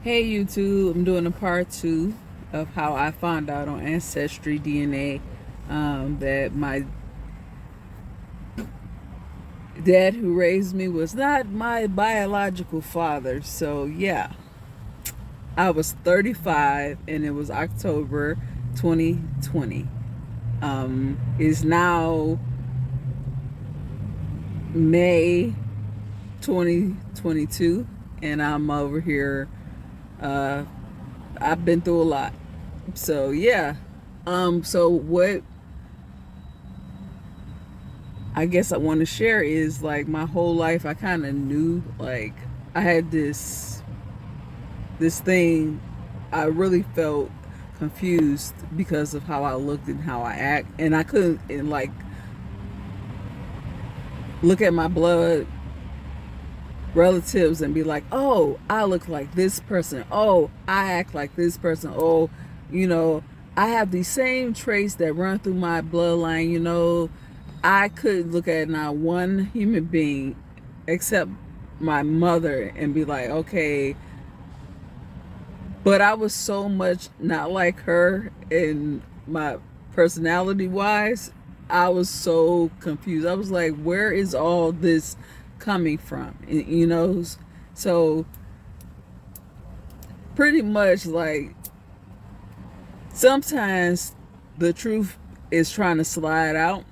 Hey YouTube, I'm doing a part two of how I found out on ancestry DNA that my dad who raised me was not my biological father. So yeah, I was 35 and it was October 2020. It's now May 2022 and I'm over here. Uh, I've been through a lot. So yeah. So what I guess I want to share is like my whole life I kind of knew like I had this thing. I really felt confused because of how I looked and how I act, and I couldn't and like look at my blood relatives and be like, "Oh, I look like this person. Oh, I act like this person. Oh, you know, I have these same traits that run through my bloodline, I could look at not one human being except my mother and be like, okay, but I was so much not like her in my personality wise. I was so confused. I was like, where is all this coming from? So pretty much like sometimes the truth is trying to slide out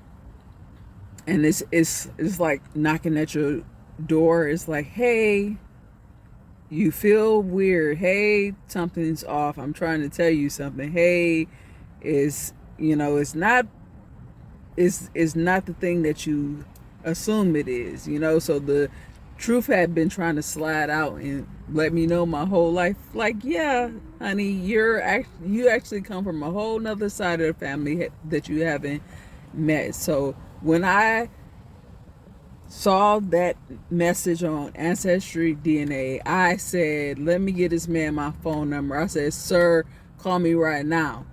and it's like knocking at your door. It's like, hey, you feel weird. Hey, something's off. I'm trying to tell you something. Hey, it's not the thing that you assume it is. So the truth had been trying to slide out and let me know my whole life. Like, yeah, honey, you actually come from a whole nother side of the family that you haven't met. So when I saw that message on Ancestry DNA, I said, let me get this man my phone number. I said, sir, call me right now.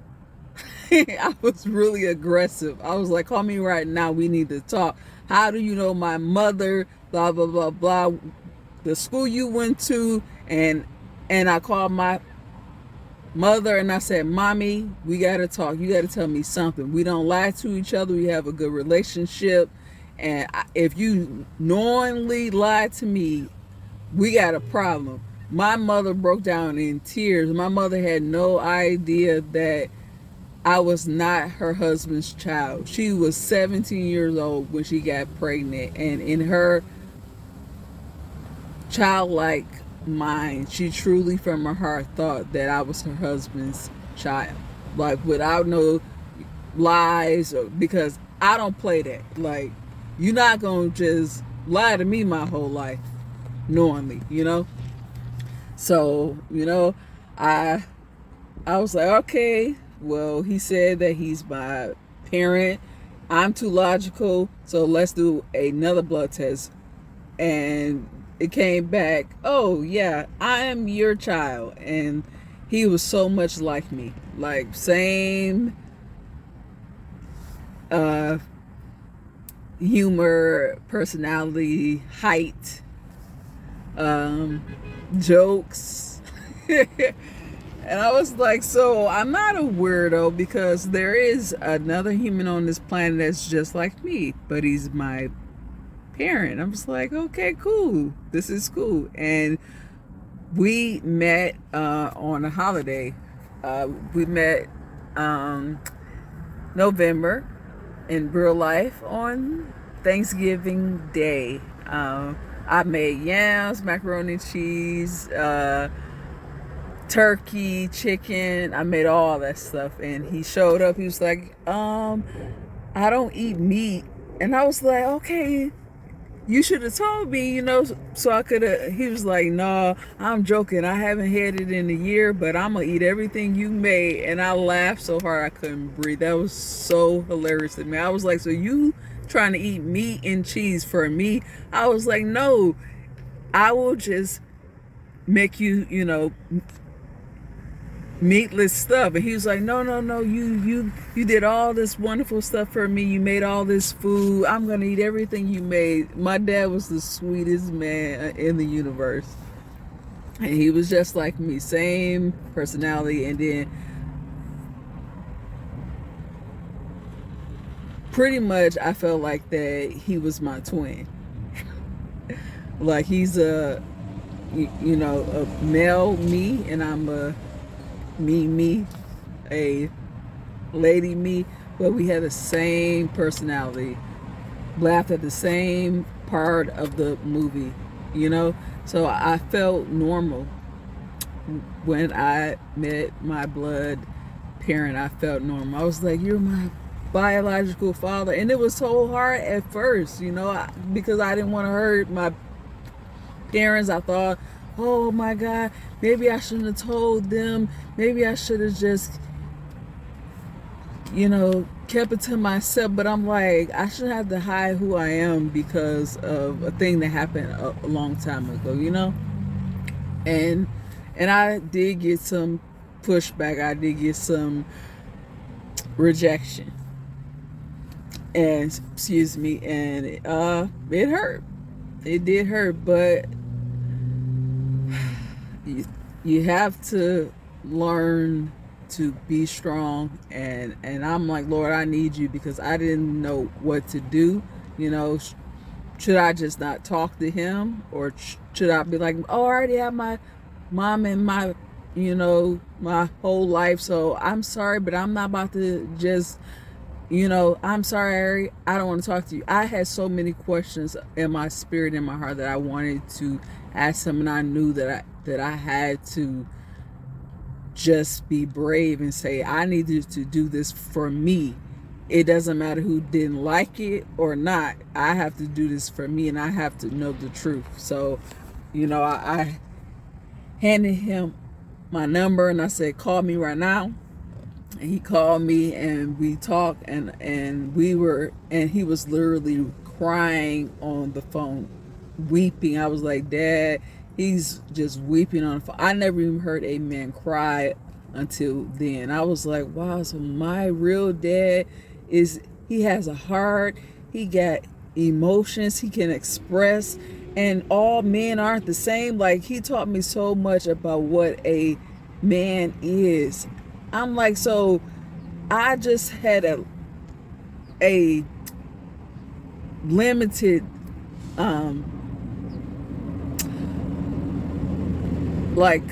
I was really aggressive. I was like, call me right now. We need to talk. How do you know my mother? Blah, blah, blah, blah. The school you went to. And I called my mother and I said, mommy, we got to talk. You got to tell me something. We don't lie to each other. We have a good relationship. And if you knowingly lied to me, we got a problem. My mother broke down in tears. My mother had no idea that I was not her husband's child. She was 17 years old when she got pregnant. And in her childlike mind, she truly from her heart thought that I was her husband's child. Like without no lies, because I don't play that. Like, you're not going to just lie to me my whole life knowingly. So, I was like, okay, well, he said that he's my parent. I'm too logical, so let's do another blood test. And it came back, oh, yeah, I am your child. And he was so much like me. Like, same humor, personality, height, jokes. And I was like, so I'm not a weirdo because there is another human on this planet that's just like me, but he's my parent. I was like, okay, cool. This is cool. And we met on a holiday. We met November in real life on Thanksgiving Day. I made yams, macaroni and cheese, turkey, chicken. I made all that stuff, and he showed up. He was like, I don't eat meat. And I was like, okay, you should have told me, so I could have. He was like, no, I'm joking. I haven't had it in a year, but I'm going to eat everything you made. And I laughed so hard I couldn't breathe. That was so hilarious to me. I was like, so you trying to eat meat and cheese for me? I was like, no, I will just make you, meatless stuff. And he was like, no, you did all this wonderful stuff for me. You made all this food. I'm gonna eat everything you made. My dad was the sweetest man in the universe. And he was just like me, same personality. And then pretty much I felt like that he was my twin. Like he's a, you know, a male me, and I'm a me, a lady me, but we had the same personality, laughed at the same part of the movie, you know. So I felt normal when I met my blood parent. I felt normal. I was like, you're my biological father. And it was so hard at first, you know, because I didn't want to hurt my parents. I thought, oh my God, maybe I shouldn't have told them. Maybe I should have just, you know, kept it to myself. But I'm like, I shouldn't have to hide who I am because of a thing that happened a long time ago, you know. And I did get some pushback. I did get some rejection, and excuse me, and it hurt. It did hurt, but you have to learn to be strong. And I'm like, Lord, I need you, because I didn't know what to do. You know, should I just not talk to him, or should I be like, oh, I already have my mom and my, you know, my whole life, so I'm sorry, but I'm not about to just, you know, I'm sorry, Harry, I don't want to talk to you. I had so many questions in my spirit, in my heart, that I wanted to ask him, and I knew that I had to just be brave and say, I needed to do this for me. It doesn't matter who didn't like it or not. I have to do this for me, and I have to know the truth. So, you know, I handed him my number, and I said, call me right now. And he called me, and we talked, and he was literally crying on the phone, weeping. I was like, Dad, he's just weeping on the phone. I never even heard a man cry until then. I was like, wow, so my real dad he has a heart, he got emotions, he can express, and all men aren't the same. Like, he taught me so much about what a man is. I'm like, so I just had a limited like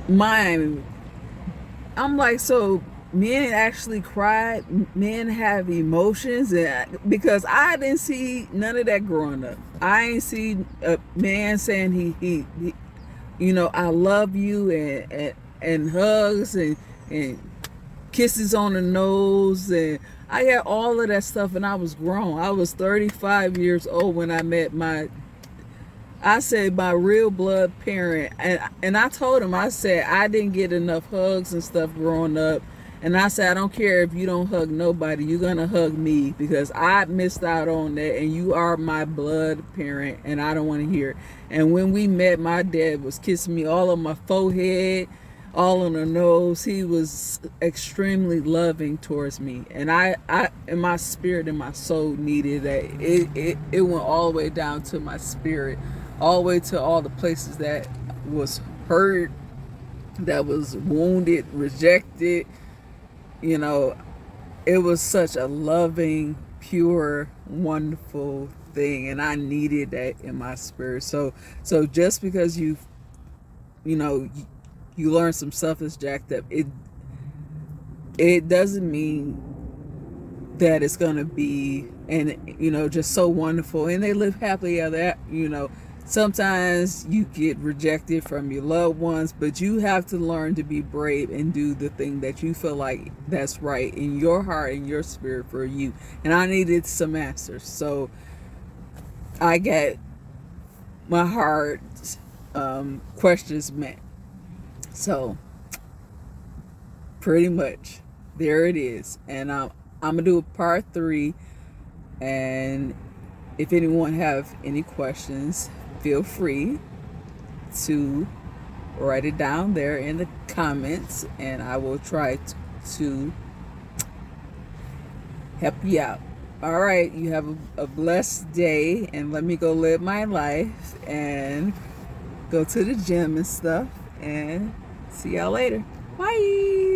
mind. I'm like, so men actually cry, men have emotions, and because I didn't see none of that growing up. I ain't see a man saying he you know, I love you, and hugs, and kisses on the nose, and I had all of that stuff, and I was grown. I was 35 years old when I met my real blood parent. And I told him, I said, I didn't get enough hugs and stuff growing up. And I said, I don't care if you don't hug nobody, you're gonna hug me, because I missed out on that, and you are my blood parent, and I don't want to hear it. And when we met, my dad was kissing me all on my forehead, all on the nose. He was extremely loving towards me, and I in my spirit and my soul needed that. It went all the way down to my spirit, all the way to all the places that was hurt, that was wounded, rejected. You know, it was such a loving, pure, wonderful thing, and I needed that in my spirit. So just because you know, you learn some stuff that's jacked up, it doesn't mean that it's gonna be, and you know, just so wonderful, and they live happily ever. You know, sometimes you get rejected from your loved ones, but you have to learn to be brave and do the thing that you feel like that's right in your heart and your spirit for you. And I needed some answers, so I got my heart questions met. So pretty much there it is, and I'm gonna do a part 3, and if anyone have any questions, feel free to write it down there in the comments, and I will try to help you out. All right, you have a blessed day, and let me go live my life, and go to the gym and stuff. And see y'all later. Bye.